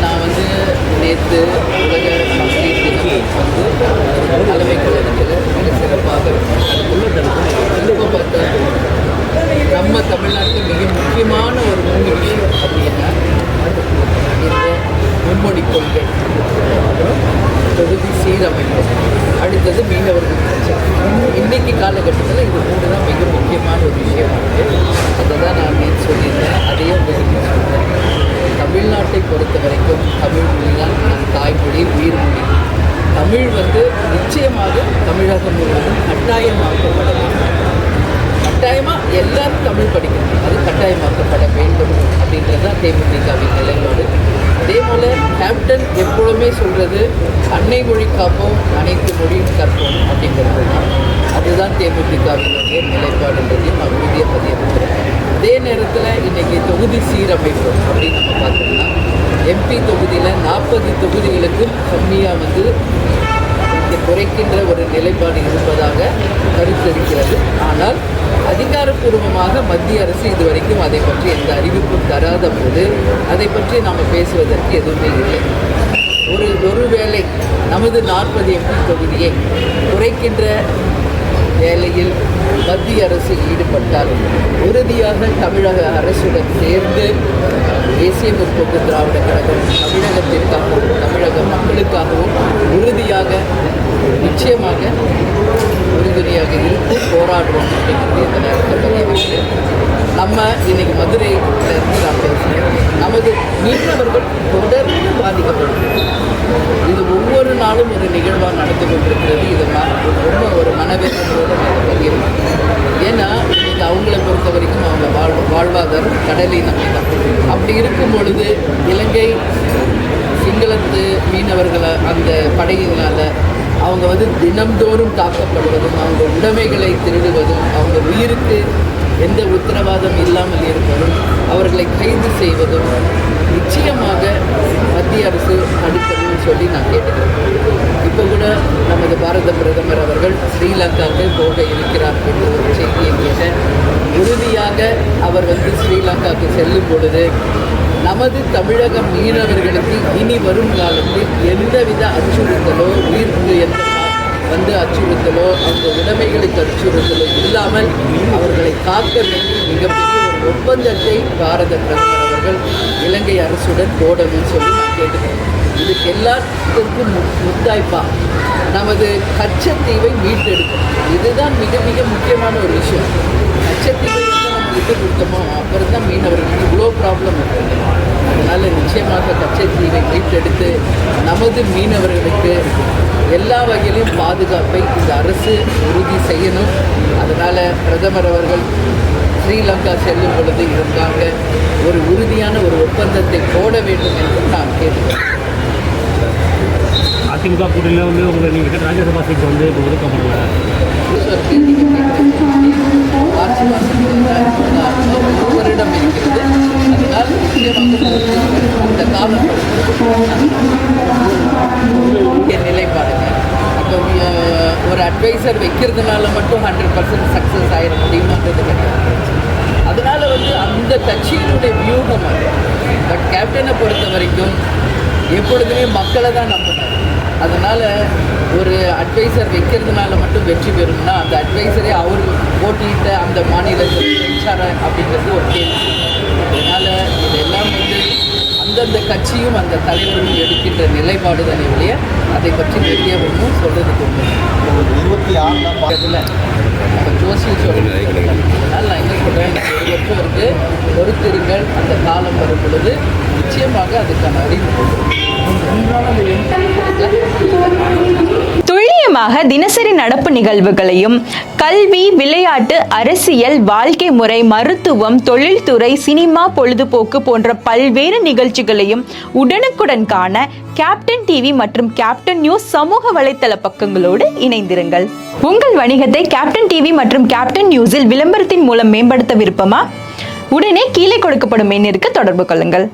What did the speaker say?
நான் வந்து நேற்று உலக மகளிர் தினம் தலைமை கழகத்தில் மிக சிறப்பாக இப்போ பார்த்தா நம்ம தமிழ்நாட்டில் மிக முக்கியமான ஒரு 3 விஷயம் அப்படின்னா இந்த மும்மொழி கொள்கை, அப்புறம் தொகுதி சீரமைப்பு, அடுத்தது மீனவர்கள் பிரச்சனை. இன்றைக்கி காலகட்டத்தில் இது 3 தான் மிக முக்கியமான ஒரு விஷயமா இருக்குது. அதை தான் நான் நேற்று சொல்லியிருந்தேன், அதையும் உங்களுக்கு சொல்கிறேன். தமிழ்நாட்டை பொறுத்த வரைக்கும் தமிழ் மொழி தான் நம் தாய்மொழி, உயிர்மொழி. தமிழ் வந்து நிச்சயமாக தமிழகம் முழுவதும் கட்டாயமாக்கப்பட வேண்டும். கட்டாயமாக எல்லாரும் தமிழ் படிக்கணும், அது கட்டாயமாக்கப்பட வேண்டும் அப்படின்றது தான் தேமுதிகவின் நிலைப்பாடு. அதே போல் கேப்டன் எப்பொழுதுமே சொல்கிறது அன்னை மொழி காப்போம், அனைத்து மொழியும் கற்போம் அப்படிங்கிறது தான். அதுதான் தேமுதிகவினுடைய நிலைப்பாடுன்றதையும் நான் உறுதியாக பதியிருக்கிறேன். அதே நேரத்தில் இன்றைக்கி தொகுதி சீரமைப்பு அப்படின்னு நம்ம பார்த்தோம்னா எம்பி தொகுதியில் 40 தொகுதிகளுக்கும் கம்மியாக வந்து குறைக்கின்ற ஒரு நிலைப்பாடு இருப்பதாக கருத்து இருக்கிறது. ஆனால் அதிகாரப்பூர்வமாக மத்திய அரசு இதுவரைக்கும் அதை பற்றி எந்த அறிவிப்பும் தராத போது அதை பற்றி நாம் பேசுவதற்கு எதுவுமே இல்லை. ஒருவேளை நமது 40 எம்பி தொகுதியை குறைக்கின்ற வேலையில் மத்திய அரசு ஈடுபட்டால் உறுதியாக தமிழக அரசுடன் சேர்ந்து தேசிய முற்போக்கு திராவிட கழகம் தமிழகத்திற்காகவும் தமிழக மக்களுக்காகவும் உறுதியாக நிச்சயமாக உறுதுணையாக இருந்து போராடுவோம் அப்படிங்கிறது இந்த நேரத்தில் பதிவு. நம்ம இன்னைக்கு மதுரையிலிருந்து நான் பேசுகிறேன். நமது மீனவர்கள் தொடர்ந்து பாதிக்கப்படுகிறது. இது ஒவ்வொரு நாளும் ஒரு நிகழ்வாக நடந்து கொண்டிருக்கிறது. இது ரொம்ப ஒரு மனவேதனையோடு நாங்கள் பதிகிறோம். ஏன்னா இன்னைக்கு அவங்கள பொறுத்த வரைக்கும் அவங்க வாழ்வாதாரம் கடலை நம்பி தான். அப்படி இருக்கும் பொழுது இலங்கை சிங்களத்து மீனவர்களை அந்த படையினால் அவங்க வந்து தினம்தோறும் தாக்கப்படுவதும், அவங்க உடைமைகளை திருடுவதும், அவங்க உயிருக்கு எந்த உத்தரவாதம் இல்லாமல் இருப்பதும், அவர்களை கைது செய்வதும் நிச்சயமாக மத்திய அரசு தடுக்கணும்னு சொல்லி நான் கேட்டுக்கிறேன். இப்போ கூட நமது பாரத பிரதமர் அவர்கள் ஸ்ரீலங்காவுக்கு போக இருக்கிறார் என்ற ஒரு செய்தியை கேட்டேன். உறுதியாக அவர் வந்து ஸ்ரீலங்காவுக்கு செல்லும் பொழுது நமது தமிழக மீனவர்களுக்கு இனி வரும் காலத்தில் எந்தவித அச்சுறுத்தலோ, உயிருக்கு எந்த வந்து அச்சுறுத்தலோ, அந்த உடைமைகளுக்கு அச்சுறுத்தலோ இல்லாமல் அவர்களை காக்க வேண்டிய மிகப்பெரிய ஒரு ஒப்பந்தத்தை பாரத பிரதமர் அவர்கள் இலங்கை அரசுடன் போடணும்னு சொல்லி நான் கேட்டுக்கிறேன். இதுக்கு எல்லாத்துக்கும் முத்தாய்ப்பா நமது கச்சத்தீவை மீட்டெடுக்கணும். இதுதான் மிக மிக முக்கியமான ஒரு விஷயம். கச்சத்தீவை நம்ம விட்டு கொடுத்தோமோ அப்புறம் தான் மீனவர்களுக்கு இவ்வளோ ப்ராப்ளம் இருக்குது. அதனால் நிச்சயமாக கச்சத்தீவை மீட்டெடுத்து நமது மீனவர்களுக்கு எல்லா வகையிலும் பாதுகாப்பை இந்த அரசு உறுதி செய்யணும். அதனால் பிரதமர் அவர்கள் ஸ்ரீலங்கா செல்லும் பொழுது இதற்காக ஒரு உறுதியான ஒரு ஒப்பந்தத்தை போட வேண்டும் என்று நான் கேட்டுக்கிறேன். அதிமுக கூட்டணியில் வந்து உங்கள் நீங்கள் ராஜ்யசபா சீட் வந்து இப்போ ஒதுக்கப்படல. மார்ச் மாதம் ஒவ்வொருடம் இருக்கிறது. அதனால் நிச்சயமாக அந்த காலம் நிலைப்பாடுங்க. இப்போ ஒரு அட்வைசர் வைக்கிறதுனால மட்டும் 100% சக்ஸஸ் ஆகிட முடியுமான்றது கிடையாது. அதனால் வந்து அந்த கட்சியினுடைய வியூகம் அது. பட் கேப்டனை பொறுத்த வரைக்கும் எப்பொழுதுமே மக்களை தான் நம்பினார். அதனால் ஒரு அட்வைசர் வைக்கிறதுனால மட்டும் வெற்றி பெறும்னா அந்த அட்வைசரே அவர் போட்டியிட்ட அந்த மாநிலத்தில் ஜெயிச்சார அப்படிங்கிறது ஒரு கேள்வி. அதனால் இதெல்லாம் வந்து அந்தந்த கட்சியும் அந்த தலைவர்களும் எடுக்கின்ற நிலைப்பாடு தானே ஒழிய அதை பற்றி வெளியே ஒன்றும் சொல்கிறதுக்கு ஒன்று 26 நம்ம ஜோசியம் சொல்லுங்கள். அதனால் நான் என்ன சொல்கிறேன், 1 வருஷம் இருக்குது, பொறுத்திருங்கள். அந்த காலம் வரும் பொழுது நிச்சயமாக அதுக்கான அறிவு. துல்லியமாக தினசரி நடப்பு நிகழ்வுகளையும் கல்வி, விளையாட்டு, அரசியல், வாழ்க்கை முறை, மருத்துவம், தொழில்துறை, சினிமா, பொழுதுபோக்கு போன்ற பல்வேறு நிகழ்ச்சிகளையும் உடனுக்குடன் காண கேப்டன் டிவி மற்றும் கேப்டன் நியூஸ் சமூக வலைத்தள பக்கங்களோடு இணைந்திருங்கள். உங்கள் வணிகத்தை கேப்டன் டிவி மற்றும் கேப்டன் நியூஸில் விளம்பரத்தின் மூலம் மேம்படுத்த விருப்பமா? உடனே கீழே கொடுக்கப்படும் எண்ணிற்கு தொடர்பு கொள்ளுங்கள்.